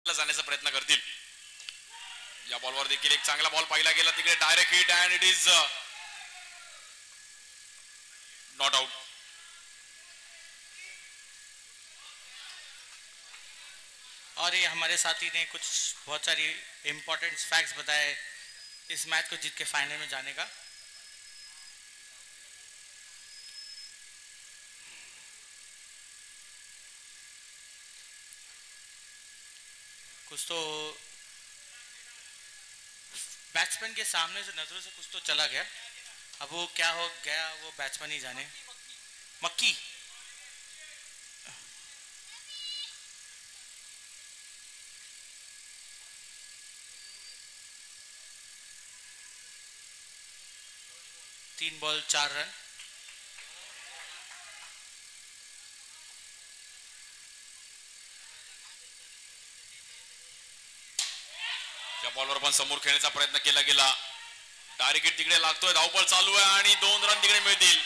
जाण्याचा प्रयत्न करतील. या बॉलवर देखील एक चांगला बॉल पाहिला गेला तिकडे direct hit and it is not out. और ये हमारे साथी ने कुछ बहुत सारी इंपॉर्टेंट फैक्ट्स बताए इस मैच को जीत के फाइनल में जाने का. कुछ तो बैट्समैन के सामने से नजरों से कुछ तो चला गया. अब वो क्या हो गया वो बैट्समैन ही जाने. मक्की तीन बॉल 4 रन. या बॉलवर पण समोर खेळण्याचा प्रयत्न केला गेला. डायरेक्ट हिट तिकडे लागतोय. धावपळ चालू आहे आणि 2 रन तिकडे मिळतील.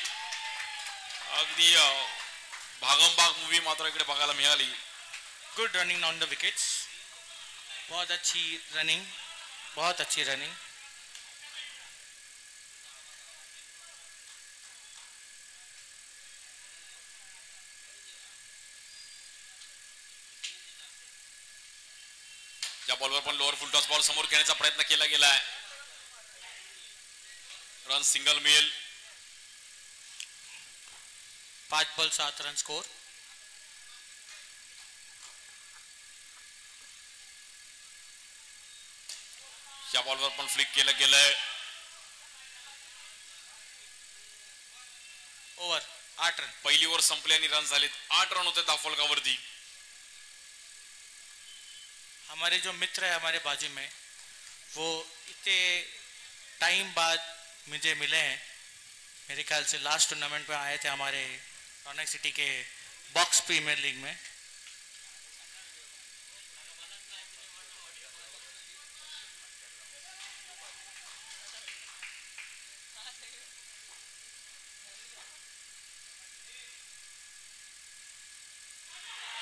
अगदी भागमभाग मूवी मात्र इकडे बघायला मिळाली. Good running on the wickets. बहुत अच्छी रनिंग, बहुत अच्छी रनिंग. या बॉलवर पण लोअर फुल टॉस बॉल समोर खेळण्याचा प्रयत्न केला गेलाय. रन सिंगल मिळेल. 5 बॉल 7 रन स्कोर. या बॉलवर पण फ्लिक केलं गेलंय. Over 8 run. पहिली ओव्हर संपली आणि रन झालेत 8 रन होते धावफलकावरती. हमारे जो मित्र है हमारे बाजू में वो इतने टाइम बाद मुझे मिले हैं. मेरे ख्याल से लास्ट टूर्नामेंट में आए थे हमारे रौनक सिटी के बॉक्स प्रीमियर लीग में.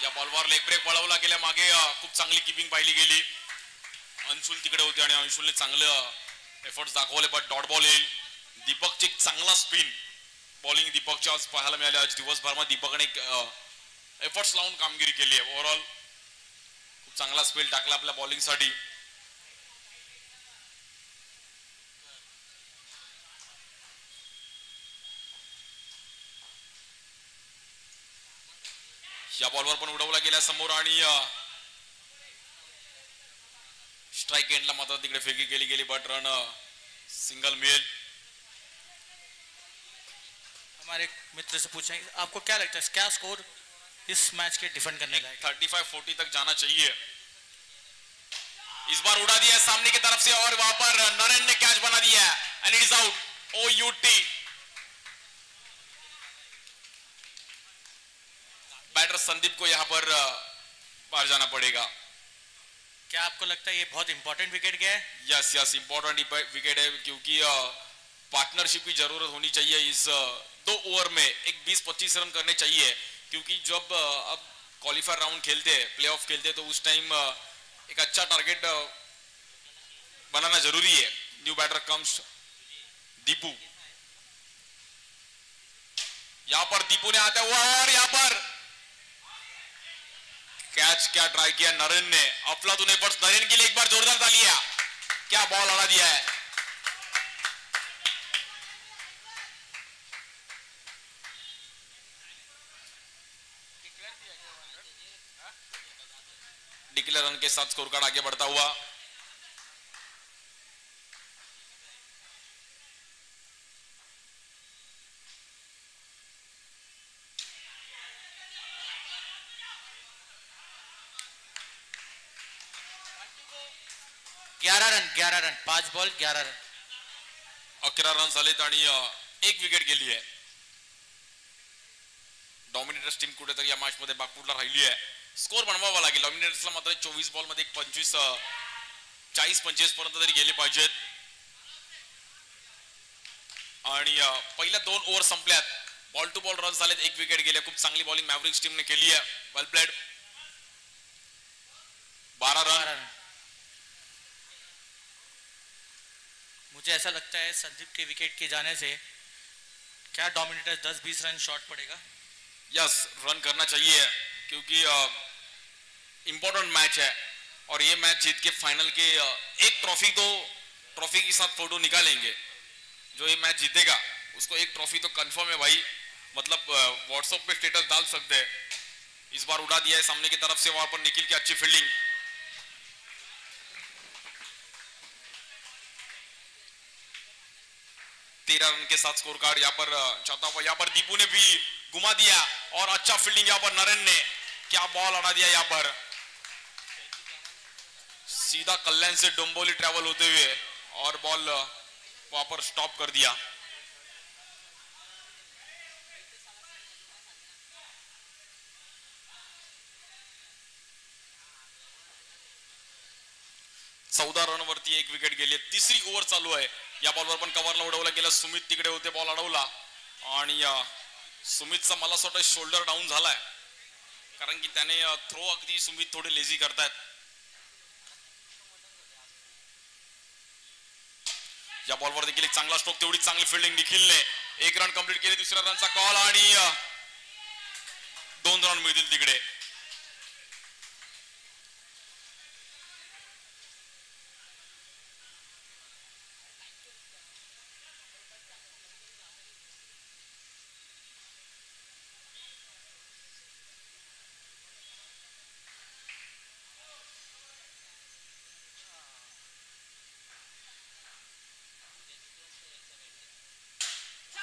या बॉलवर लेग ब्रेक वळवला गेल्या. मागे खूप चांगली किपिंग पाहिली गेली. अंशुल तिकडे होते आणि अंशुलने चांगलं एफर्ट्स दाखवले. बट डॉट बॉल येईल. दीपकचे चांगला स्पिन बॉलिंग दीपकच्या आज पाहायला मिळाले. आज दिवसभरामध्ये दीपकने एफर्ट्स लावून कामगिरी केली आहे. ओव्हरऑल खूप चांगला स्पेल टाकला आपल्या बॉलिंगसाठी. या बॉलवर पण उडवला गेला समोर आणि स्ट्राइक एंडला मात्र तिकडे फेकी केली गेली. बट रन सिंगल मिळेल. हमारे मित्र से पूछेंगे आपको क्या लगता है क्या स्कोर इस मैच के डिफेंड करने लायक. 35-40 तक जाना चाहिए. इस बार उड़ा दिया सामने की तरफ से और वहां पर नरेन ने कैच बना दिया and it is out. OUT. Batter Sandeep को यहां पर बाहर जाना पड़ेगा. क्या आपको लगता है ये बहुत इंपॉर्टेंट विकेट गया है. यस यस इंपॉर्टेंट विकेट है क्योंकि पार्टनरशिप की जरूरत होनी चाहिए. इस 2 ओवर में एक 20-25 रन करने चाहिए क्योंकि जब अब क्वालिफायर राउंड खेलते हैं प्ले ऑफ खेलते हैं तो उस टाइम एक अच्छा टारगेट बनाना जरूरी है. New batter comes Deepu. यहां पर दीपू ने आते हुआ और यहां पर कैच क्या ट्राई किया नरेन ने. अफलातून एफर्ट्स नरेन के लिए एक बार जोरदार तालियां. क्या बॉल अड़ा दिया है. डिक्लेयर रन के साथ स्कोर कार्ड आगे बढ़ता हुआ. ग्यारह रन 5 बॉल 11 रन. 11 रन झालेत आणि 1 विकेट गेली आहे. डॉमिनेटर्स टीम कुठेतरी या मॅच मध्ये बागपूरला राहिली आहे. स्कोर बनवावा लागेल. डॉमिनेटर्सला मात्र 24 बॉल मध्ये 40-25 पर्यंत तरी गेले पाहिजेत. आणि पहिल्या 2 ओव्हर संपल्यात. बॉल टू बॉल रन झालेत. 1 विकेट गेले. खूप चांगली बॉलिंग मॅव्हरिक्स टीमने केली आहे. Well played. 12 रन. मुझे ऐसा लगता है संदीप के विकेट के जाने से क्या डोमिनेटर 10-20 रन शॉर्ट पड़ेगा? यस, रन करना चाहिए क्योंकि इंपॉर्टेंट मैच है और ये मैच जीत के फाइनल के एक ट्रॉफी के साथ फोटो निकालेंगे। जो ये मैच जीतेगा उसको एक ट्रॉफी तो कंफर्म है भाई, मतलब व्हाट्सएप पे स्टेटस डाल सकते हैं। इस बार उड़ा दिया है सामने की तरफ से, वहां पर निखिल की अच्छी फील्डिंग। तेरह रन के साथ स्कोर कार्ड यहाँ पर चाहता हूं। यहाँ पर दीपू ने भी घुमा दिया और अच्छा फील्डिंग यहाँ पर नरेन ने, क्या बॉल अड़ा दिया यहाँ पर, सीधा कल्याण से डोंबोली ट्रैवल होते हुए और बॉल वहां पर स्टॉप कर दिया। चौदा रन वरती एक विकेट गेली, तिसरी ओव्हर चालू आहे। या बॉलवर पण कव्हरला उडवला गेला, सुमित तिकडे होते, बॉल अडवला आणि सुमितचा मला असं वाटतं शोल्डर डाऊन झालाय, कारण की त्याने थ्रो अगदी सुमित थोडे लेझी करतायत। या बॉलवर देखील एक चांगला स्ट्रोक, तेवढी चांगली फील्डिंग निखिलने, एक रन कंप्लीट केली, दुसऱ्या रनचा कॉल आणि 2 रन मिळतील तिकडे।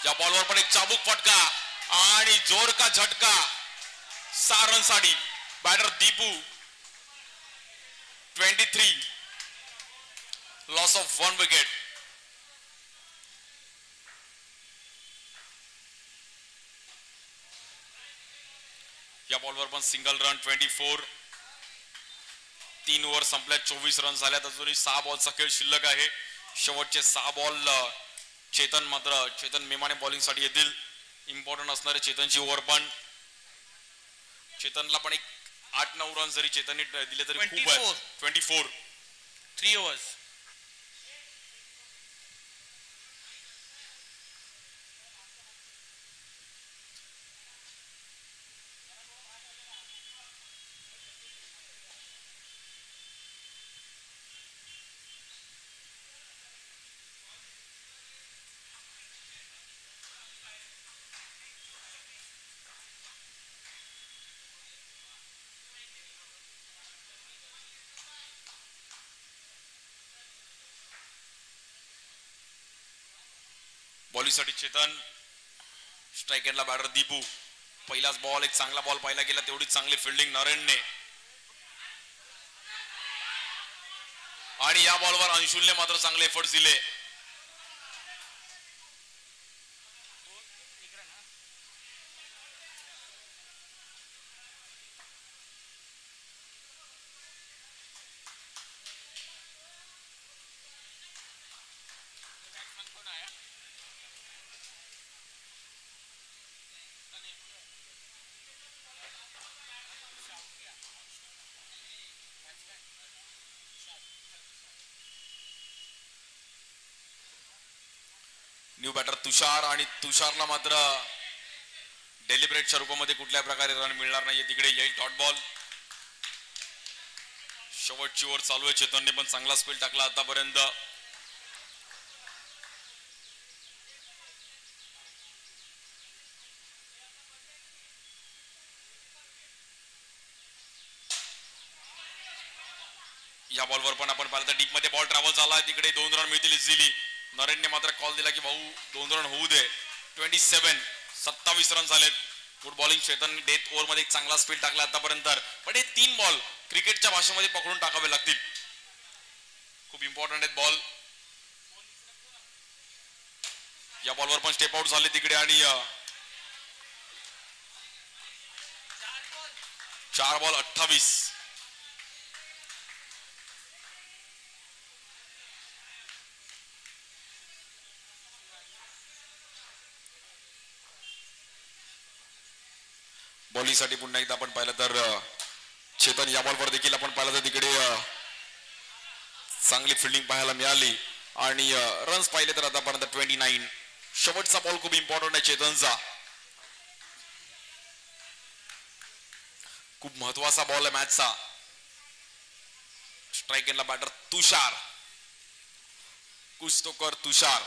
या बॉलवर पण एक चाबूक फटका आणि जोर का झटका, 6 रन साठी batter Deepu, 23, loss of 1 wicket. या बॉलवर पण सिंगल रन, 24, 3 ओव्हर संपल्या, 24 रन झाल्यात, अजूनही 6 बॉलचा खेळ शिल्लक आहे। शेवटचे 6 बॉल चेतन मेमाने बॉलिंग साठी येतील, इम्पॉर्टंट असणारे चेतनची ओव्हर पण, चेतनला पण एक 8-9 रन जरी चेतनने दिले तरी खूप आहे। 24, 3 ओव्हर्स। बॉलिंगसाठी चेतन, स्ट्राइक एंडला बॅटर दीपू, पहिलाच बॉल, एक चांगला बॉल पाहिला गेला, तेवढी चांगली फील्डिंग नरेनने आणि या बॉलवर अंशुलने मात्र चांगले एफर्ट्स दिले। न्यू बॅटर तुषार, आणि तुषारला मात्र डेलिब्रेटच्या रूपामध्ये कुठल्या प्रकारे रन मिळणार नाहीये, तिकडे येईल डॉट बॉल। शेवटची ओव्हर चालू आहे, चेतनने पण चांगला स्पेल टाकला आतापर्यंत। या बॉलवर पण आपण पाहिलं तर डीप मध्ये बॉल ट्रॅव्हल झाला, तिकडे 2 रन मिळतील इझिली। नरेनने मात्र कॉल दिला की भाऊ 2 रन होऊ दे। 27 रन झालेत। गुड बॉलिंग चेतन, डेथ ओव्हर मध्ये एक चांगला स्पीड टाकला आतापर्यंत, पण हे 3 बॉल क्रिकेटच्या भाषेमध्ये पकडून टाकावे लागतील, खूप इम्पॉर्टंट आहेत बॉल। या बॉलवर पण स्टेप आउट झाले तिकडे आणि 4 बॉल 28। बॉलिंग साठी पुन्हा एकदा आपण पाहिलं तर चेतन, या बॉलवर देखील आपण पाहिलं तर तिकडे चांगली फील्डिंग पाहायला मिळाली। आणि रन्स पाहिले तर आतापर्यंत 29. शेवटचा बॉल खूप इम्पॉर्टंट आहे चेतनचा. खूप महत्वाचा बॉल आहे मॅचचा. स्ट्राइक एंडला बॅटर तुषार. कुछ तो कर तुषार.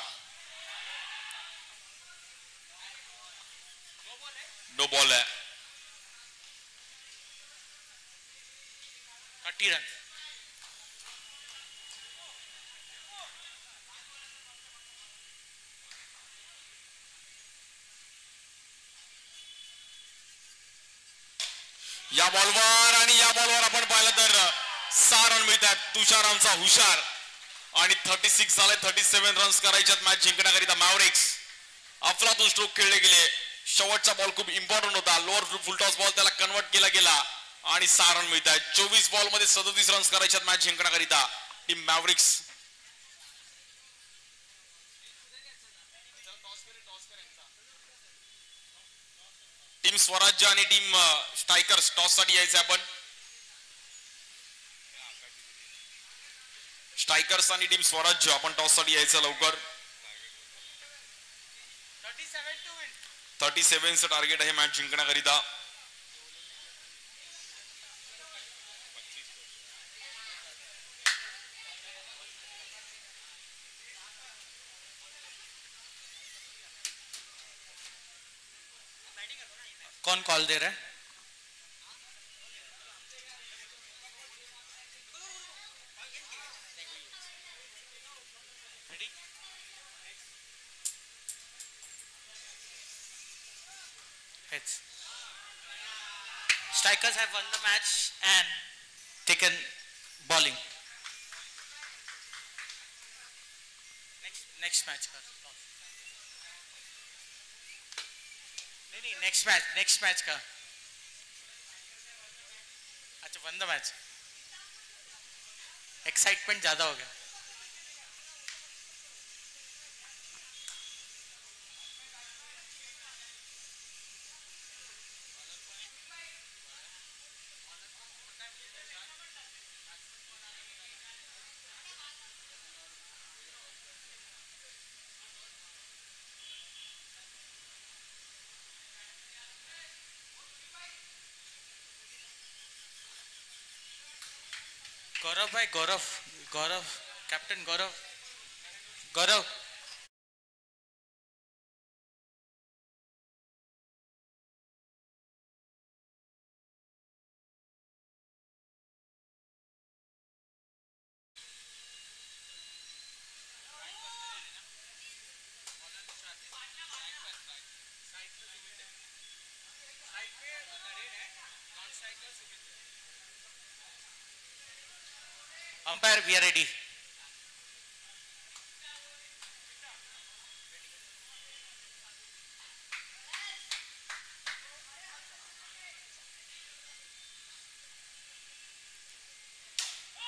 नो बॉल है. 30 रन. या बॉलवर आणि या बॉलवर आपण पाहिलं तर 6 रन मिळतात. तुषारांचा हुशार आणि 36 झाले. 37 रन्स करायच्यात मॅच जिंकण्याकरिता मॅव्हरिक्स. अफलातून स्ट्रोक खेळले गेले. शेवटचा बॉल खूप इम्पॉर्टंट होता. लोअर फुलटॉस बॉल त्याला कन्वर्ट केला गेला आणि 6 रन मिळतात. 24 बॉल मध्ये 37 रन्स करायच्यात मॅच जिंकण्याकरिता टीम मॅव्हरिक्स. टीम स्वराज्य आणि टीम स्ट्रायकर्स टॉस साठी यायचे. आपण स्ट्रायकर्स आणि टीम स्वराज्य आपण टॉस साठी यायचं लवकर. 37चं टार्गेट आहे मॅच जिंकण्याकरिता. कौन कॉल दे रहा है? Heads. Strikers have won the match and taken bowling. Next match का. नहीं next match का. अच्छा won the match. Excitement ज़्यादा हो गया. गौरव भाई Gaurav captain Gaurav umpire we are ready.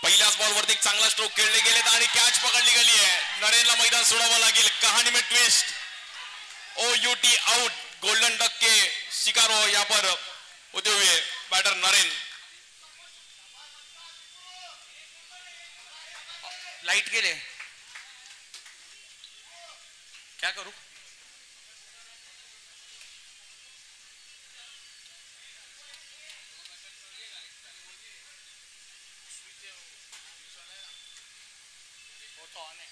पहिल्याच बॉलवरती एक चांगला स्ट्रोक खेळले गेलेत आणि कॅच पकडली गेली आहे. नरेनला मैदान सोडावं लागेल. कहाणी में twist. OUT out. Golden duck के शिकार हो यहाँ पर होते हुए बैटर नरेन. लाइट गेले. क्या करूं? वो तो ऑन है.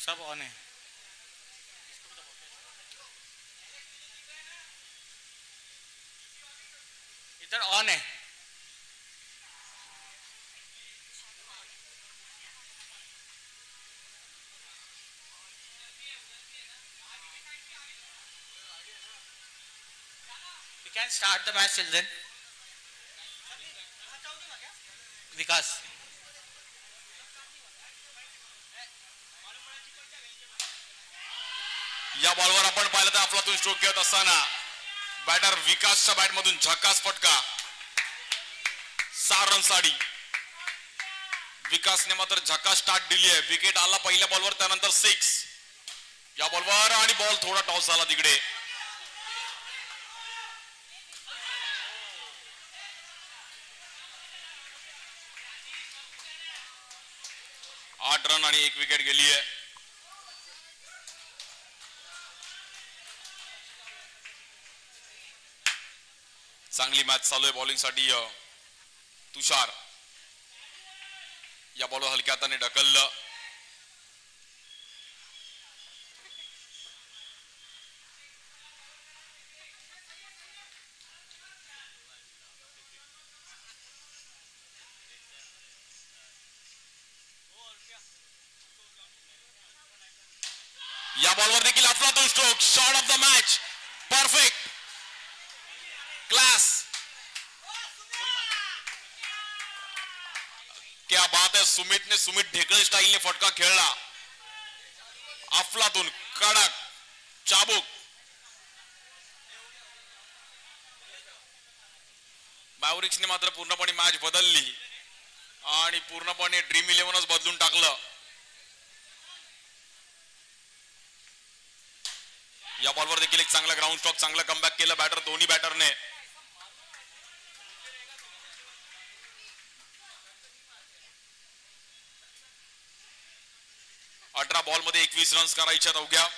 सब ऑन है. इधर ऑन है. We can start the match till then. विकास. या बॉलवर आपण पाहिलं तर अफलातून स्ट्रोक खेळत असताना बॅटर विकासच्या बॅट मधून झकास फटका. 6 रन साठी विकासने मात्र झकास स्टार्ट दिली आहे. विकेट आला पहिल्या बॉलवर त्यानंतर 6. या बॉलवर आणि बॉल थोडा टॉस झाला तिकडे. 8 रन आणि 1 विकेट गेली आहे. चांगली मॅच चालू आहे बॉलिंग साठी. तुषार या बॉलवर हलक्या हाताने ढकललं. या बॉलवर देखील अफलातून stroke. Shot of the match. Perfect. Class. क्या बात है. सुमित ढेकळे स्टाईलने फटका खेळला. अफलातून कडक चाबूक. मॅव्हरिक्सने मात्र पूर्णपणे मॅच बदलली आणि पूर्णपणे ड्रीम 11च बदलून टाकलं. या बॉलवर देखील एक चांगला ग्राउंड स्ट्रोक, चांगला कमबॅक केलं बॅटर दोन्ही बॅटरने. अठरा बॉल मध्ये 21 रन्स करायच्यात अवघ्या.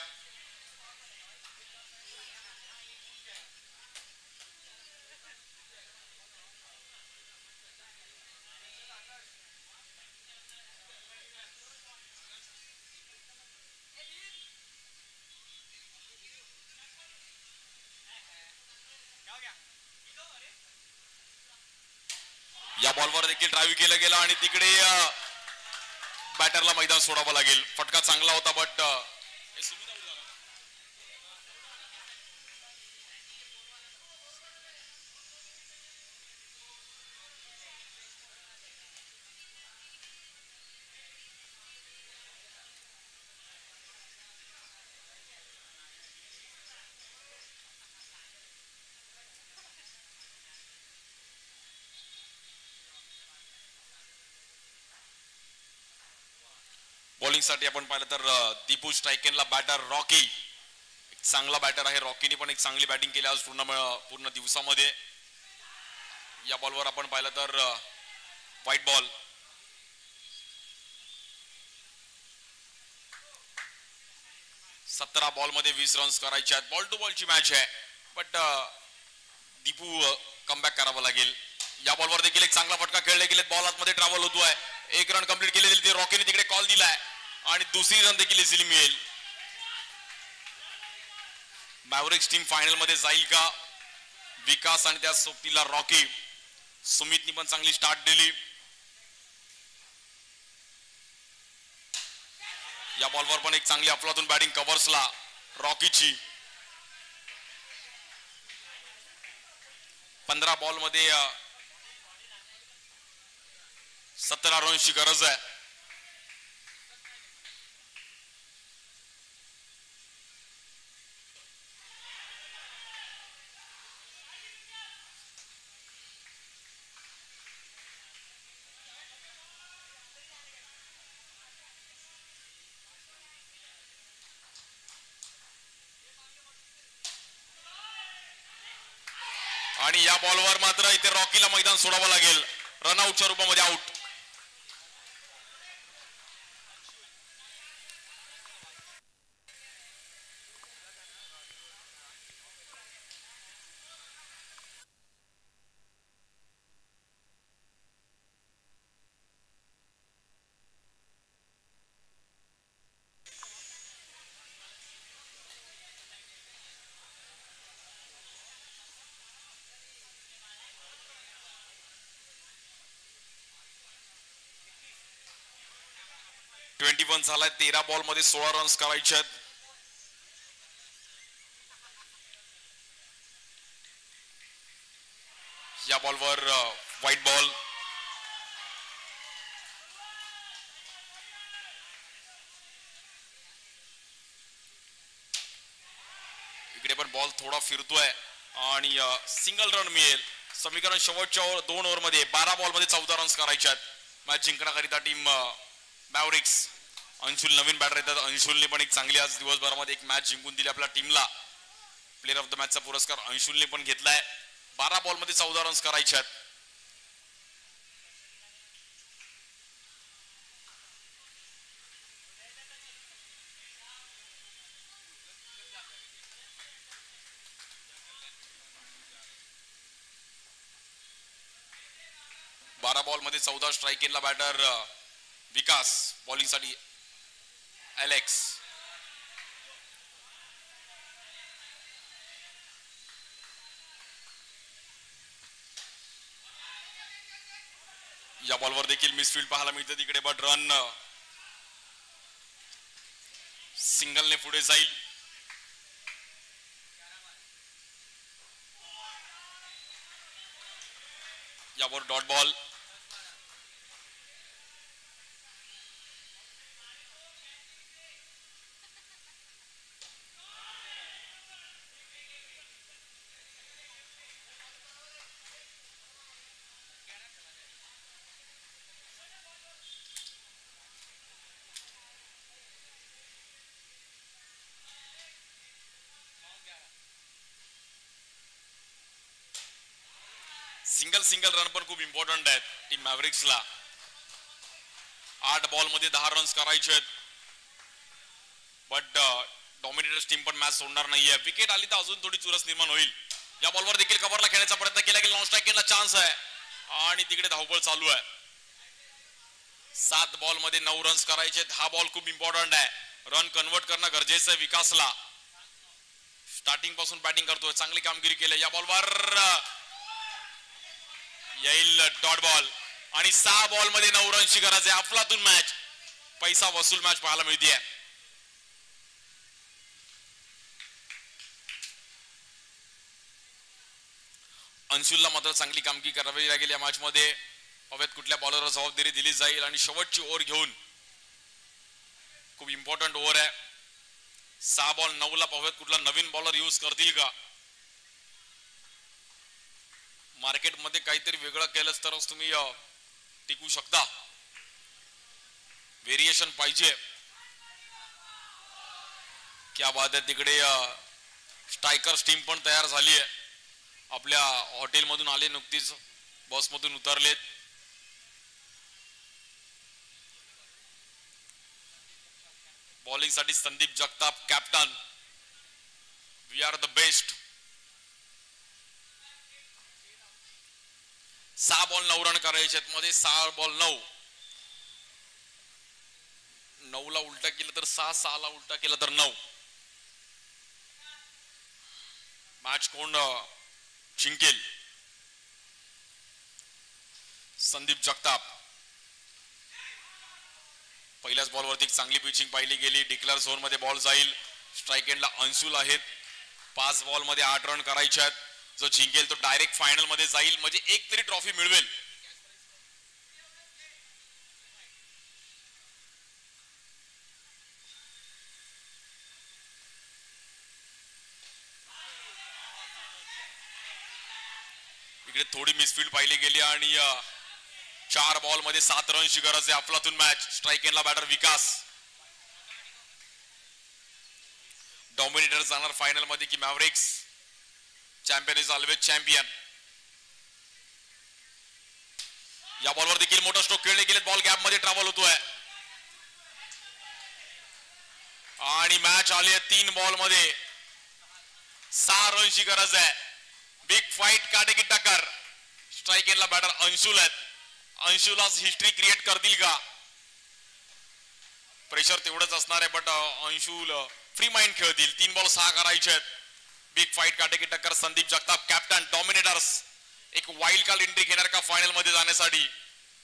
या बॉलवर देखील ड्राईव्ह केलं गेलं आणि तिकडे बॅटरला मैदान सोडावं लागेल. फटका चांगला होता बट बॉलिंग साठी आपण पाहिलं तर दीपू स्ट्रायकेनला बॅटर रॉकी. एक चांगला बॅटर आहे. रॉकीने पण एक चांगली बॅटिंग केली आज पूर्ण दिवसामध्ये. या बॉलवर आपण पाहिलं तर व्हाईट बॉल. सतरा बॉल मध्ये 20 रन्स करायचे आहेत. बॉल टू बॉलची मॅच आहे बट दीपू कमबॅक करावं लागेल. या बॉलवर देखील एक चांगला फटका खेळले गेले. बॉल आतमध्ये ट्रॅव्हल होतोय. 1 रन कंप्लीट केलेली. रॉकीने तिकडे कॉल दिलाय आणि दुसरी रन देखील इझिली मिळेल. मॅव्हरिक्स टीम फायनल मध्ये जाईल का? विकास आणि त्या सोबतीला रॉकी. सुमितनी पण चांगली स्टार्ट दिली. या बॉलवर पण एक चांगली अफलातून बॅटिंग कव्हर्सला रॉकीची. 15 बॉल मध्ये 17 रनची गरज आहे. आणि या बॉलवर मात्र इथे रॉकीला मैदान सोडावं लागेल. रनआउटच्या रूपामध्ये आउट. झालाय. 13 बॉल मध्ये 16 रन्स करायचे आहेत. या बॉलवर व्हाईट बॉल. इकडे पण बॉल थोडा फिरतोय आणि सिंगल रन मिळेल. समीकरण शेवटच्या 2 ओव्हर मध्ये 12 बॉल मध्ये 14 रन्स करायचे आहेत. मॅच जिंकण्याकरिता team Mavericks. Anshul Naveen batter येतात. अंशुलने पण एक चांगली आज दिवसभरामध्ये एक मॅच जिंकून दिली आपल्या टीमला. प्लेअर ऑफ द मॅचचा पुरस्कार अंशुलने पण घेतलाय. 12 बॉल मध्ये 14 रन्स करायचे आहेत. 12 बॉल मध्ये 14 स्ट्राईक केला बॅटर विकास. बॉलिंग साठी एलेक्स. या बॉलवर देखील मिसफील्ड पाहायला मिळते तिकडे, बट रन सिंगलने पुढे जाईल. यावर डॉट बॉल. सिंगल रन पण खूप इम्पॉर्टंट आहेत टीम मॅव्हरिक्सला. 8 बॉल मध्ये 10 रन्स करायचे आहेत, बट डॉमिनेटर्स टीम पण मॅच सोडणार नाहीये. विकेट आली तर अजून थोडी चुरस निर्माण होईल. या बॉलवर देखील कव्हरला खेळण्याचा प्रयत्न केला की नॉन स्ट्राईक चान्स आहे आणि तिकडे धावपळ चालू आहे. 7 बॉल मध्ये 9 रन्स करायचे. हा बॉल खूप इम्पॉर्टंट आहे. रन कन्वर्ट करणं गरजेचं आहे विकासला. स्टार्टिंग पासून बॅटिंग करतोय, चांगली कामगिरी केली. या बॉलवर येईल डॉट बॉल आणि 6 बॉल मध्ये 9 रनची गरज आहे. अफलातून मॅच, पैसा वसूल मॅच पाहायला मिळते. अंशुलला मात्र चांगली कामगिरी करावी लागेल या मॅच मध्ये. हवेत कुठल्या बॉलरवर जबाबदारी दिली जाईल आणि शेवटची ओव्हर घेऊन, खूप इम्पॉर्टंट ओव्हर आहे. 6 बॉल 9 ला हवेत कुठला नवीन बॉलर यूज करतील का? मार्केटमध्ये काहीतरी वेगळं केलंच तरच तुम्ही टिकू शकता. व्हेरिएशन पाहिजे. क्या बात आहे. तिकडे स्ट्रायकर्स टीम पण तयार झाली आहे. आपल्या हॉटेल मधून आले, नुकतीच बस मधून उतरलेत. बॉलिंग साठी Sandeep Jagtap captain. We are the best. 6 ball 9 run करायचे आहेत. मध्ये 6 बॉल 9 ला उलटा केलं तर 6 ला उलटा केलं तर 9. मॅच कोण जिंकेल? संदीप जगताप. पहिल्याच बॉलवरती चांगली पिचिंग पाहिली गेली. डिक्लेअर झोन मध्ये बॉल जाईल. स्ट्राईक एंडला अंशुल आहेत. 5 बॉल मध्ये 8 रन करायचे आहेत. जो जिंकेल तो डायरेक्ट फायनल मध्ये जाईल, म्हणजे एक तरी ट्रॉफी मिळवेल. इकडे थोडी मिसफील्ड पाहिली गेली आणि 4 बॉल मध्ये 7 रनची गरज आहे. अफलातून मॅच. स्ट्राईक एंडला बॅटर विकास. डॉमिनेटर जाणार फायनल मध्ये की Mavericks? Champion is always champion. या बॉलवर देखील मोठा स्ट्रोक खेळले गेले. बॉल गॅप मध्ये ट्रॅव्हल होतोय आणि मॅच आली आहे 3 बॉल मध्ये 6 रनची गरज आहे. बिग फाईट, काटेकी टक्कर. स्ट्राईक एंडला बॅटर अंशुल आहेत. अंशुलाच हिस्ट्री क्रिएट करतील का? प्रेशर तेवढंच असणार आहे, बट अंशुल फ्री माइंड खेळतील. 3 बॉल 6 करायचे आहेत. बिग फाईट, काटेकी टक्कर. संदीप जगताप कॅप्टन. डॉमिनेटर्स एक वाईल्ड कार्ड एंट्री घेणार का फायनल मध्ये जाण्यासाठी?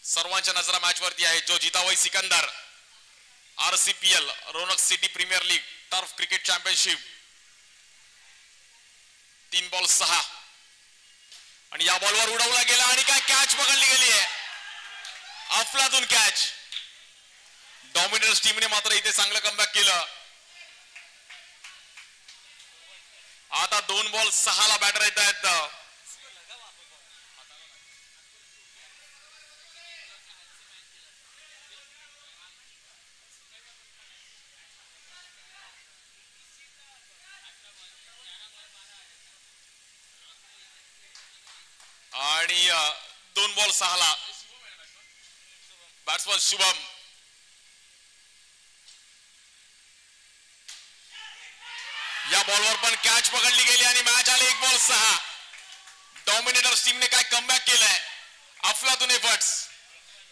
सर्वांच्या नजरा मॅच वरती आहे. जो जितावई सिकंदर, RCPL, Raunak city premier league, turf cricket championship. 3 ball 6 आणि या बॉलवर उडवला गेला आणि काय कॅच पकडली गेली आहे. अफलातून कॅच. डॉमिनेटर्स टीमने मात्र इथे चांगलं कमबॅक केलं. आता 2 बॉल 6 ला बॅटर येत आहेत. आणि 2 बॉल 6 ला बॅट्समन शुभम. या बॉलवर पण कॅच पकडली गेली आणि मॅच आली 1 बॉल 6. डॉमिनेटर्स टीमने काय कमबॅक केलंय. अफलातून एफर्ट्स,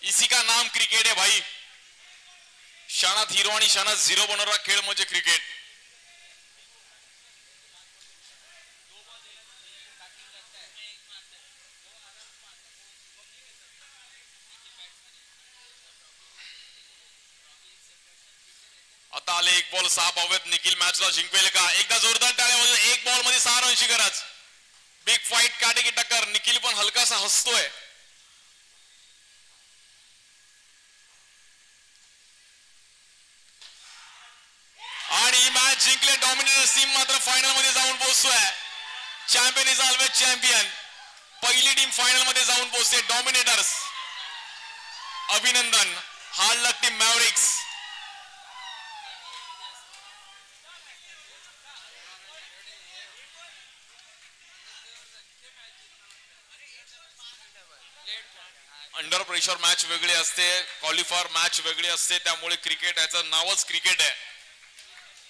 इसी का नाम क्रिकेट है भाई. क्षणात हिरो आणि क्षणात झिरो बनवणारा खेळ म्हणजे क्रिकेट. आता आले एक बॉल 6 धावेत. निखिल मॅचला जिंकवेल का? एकदा जोरदार टाळ्या. एक बॉल मध्ये 6 रनची गरज. बिग फाईट काटेकी टक्कर. निखिल पण हलकासा हसतोय. आणि ही मॅच जिंकले डॉमिनेटर्स टीम मात्र फायनल मध्ये जाऊन पोहोचतोय. Champion is always champion. पहिली टीम फायनल मध्ये जाऊन पोहोचते डॉमिनेटर्स. अभिनंदन. Hard luck team Mavericks. Under pressure match वेगळी असते, क्वालिफायर मॅच वेगळी असते. त्यामुळे क्रिकेट याचं नावच क्रिकेट आहे.